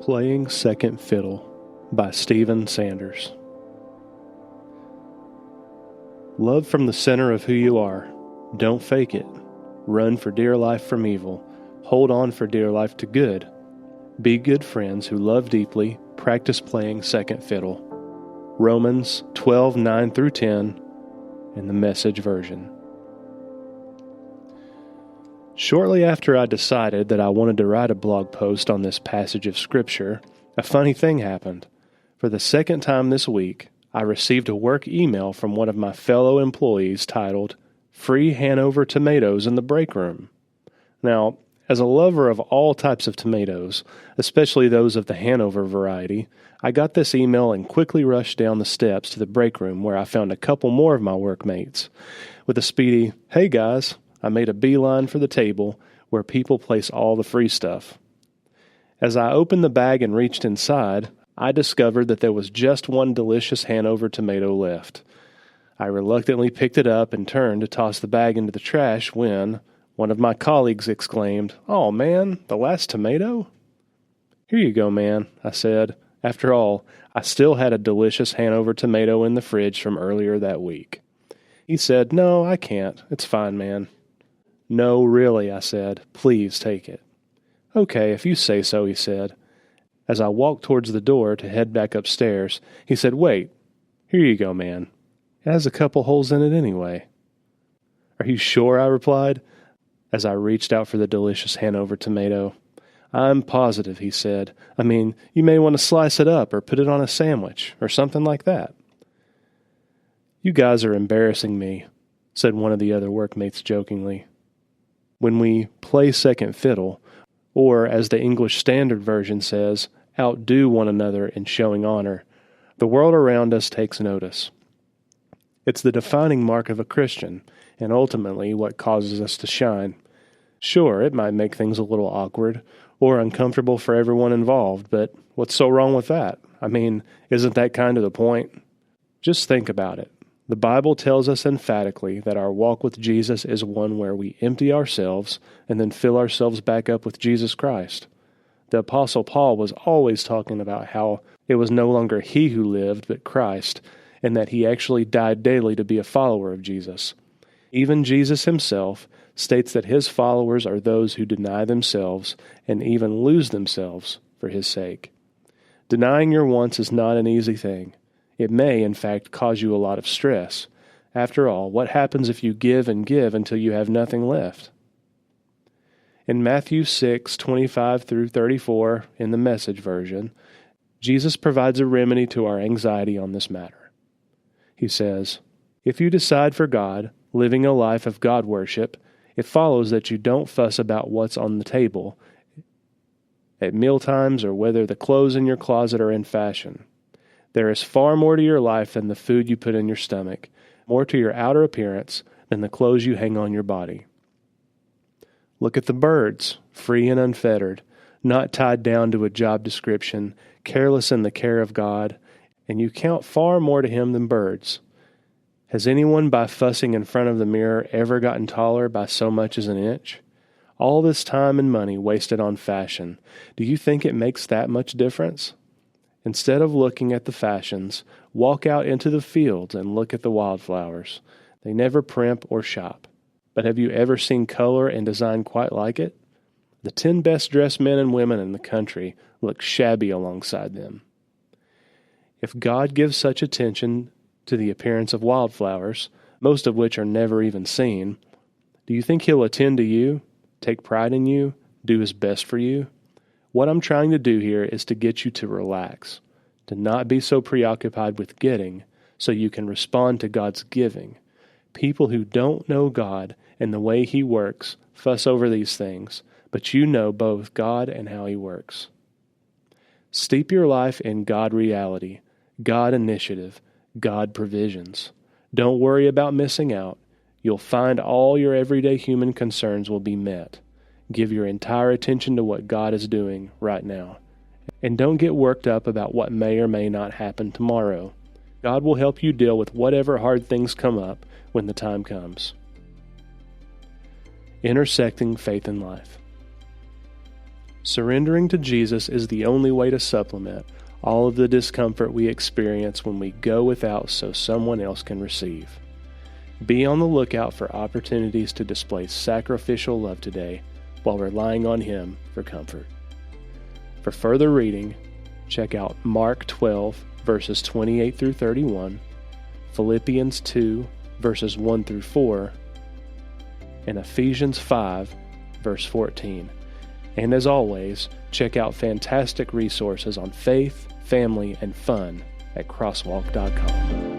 Playing Second Fiddle by Stephen Sanders. Love from the center of who you are. Don't fake it. Run for dear life from evil. Hold on for dear life to good. Be good friends who love deeply. Practice playing second fiddle. Romans 12:9-10 in the Message version. Shortly after I decided that I wanted to write a blog post on this passage of Scripture, a funny thing happened. For the second time this week, I received a work email from one of my fellow employees titled, "Free Hanover Tomatoes in the Break Room." Now, as a lover of all types of tomatoes, especially those of the Hanover variety, I got this email and quickly rushed down the steps to the break room where I found a couple more of my workmates. With a speedy, "Hey guys," I made a beeline for the table where people place all the free stuff. As I opened the bag and reached inside, I discovered that there was just one delicious Hanover tomato left. I reluctantly picked it up and turned to toss the bag into the trash when one of my colleagues exclaimed, "Oh man, the last tomato?" "Here you go, man," I said. After all, I still had a delicious Hanover tomato in the fridge from earlier that week. He said, "No, I can't. It's fine, man." "No, really," I said. "Please take it." "Okay, if you say so," he said. As I walked towards the door to head back upstairs, he said, "Wait, here you go, man. It has a couple holes in it anyway." "Are you sure?" I replied, as I reached out for the delicious Hanover tomato. "I'm positive," he said. "I mean, you may want to slice it up or put it on a sandwich or something like that." "You guys are embarrassing me," said one of the other workmates jokingly. When we play second fiddle, or as the English Standard Version says, outdo one another in showing honor, the world around us takes notice. It's the defining mark of a Christian, and ultimately what causes us to shine. Sure, it might make things a little awkward or uncomfortable for everyone involved, but what's so wrong with that? I mean, isn't that kind of the point? Just think about it. The Bible tells us emphatically that our walk with Jesus is one where we empty ourselves and then fill ourselves back up with Jesus Christ. The Apostle Paul was always talking about how it was no longer he who lived, but Christ, and that he actually died daily to be a follower of Jesus. Even Jesus himself states that his followers are those who deny themselves and even lose themselves for his sake. Denying your wants is not an easy thing. It may, in fact, cause you a lot of stress. After all, what happens if you give and give until you have nothing left? In Matthew 6:25-34, in the Message version, Jesus provides a remedy to our anxiety on this matter. He says, "If you decide for God, living a life of God worship, it follows that you don't fuss about what's on the table at mealtimes or whether the clothes in your closet are in fashion. There is far more to your life than the food you put in your stomach, more to your outer appearance than the clothes you hang on your body. Look at the birds, free and unfettered, not tied down to a job description, careless in the care of God, and you count far more to him than birds. Has anyone by fussing in front of the mirror ever gotten taller by so much as an inch? All this time and money wasted on fashion, do you think it makes that much difference? Instead of looking at the fashions, walk out into the fields and look at the wildflowers. They never primp or shop. But have you ever seen color and design quite like it? The 10 best-dressed men and women in the country look shabby alongside them. If God gives such attention to the appearance of wildflowers, most of which are never even seen, do you think he'll attend to you, take pride in you, do his best for you? What I'm trying to do here is to get you to relax, to not be so preoccupied with getting, so you can respond to God's giving. People who don't know God and the way he works fuss over these things, but you know both God and how he works. Steep your life in God reality, God initiative, God provisions. Don't worry about missing out. You'll find all your everyday human concerns will be met. Give your entire attention to what God is doing right now. And don't get worked up about what may or may not happen tomorrow. God will help you deal with whatever hard things come up when the time comes. Intersecting faith and life. Surrendering to Jesus is the only way to supplement all of the discomfort we experience when we go without so someone else can receive. Be on the lookout for opportunities to display sacrificial love today while relying on Him for comfort. For further reading, check out Mark 12, verses 28 through 31, Philippians 2, verses 1 through 4, and Ephesians 5, verse 14. And as always, check out fantastic resources on faith, family, and fun at crosswalk.com.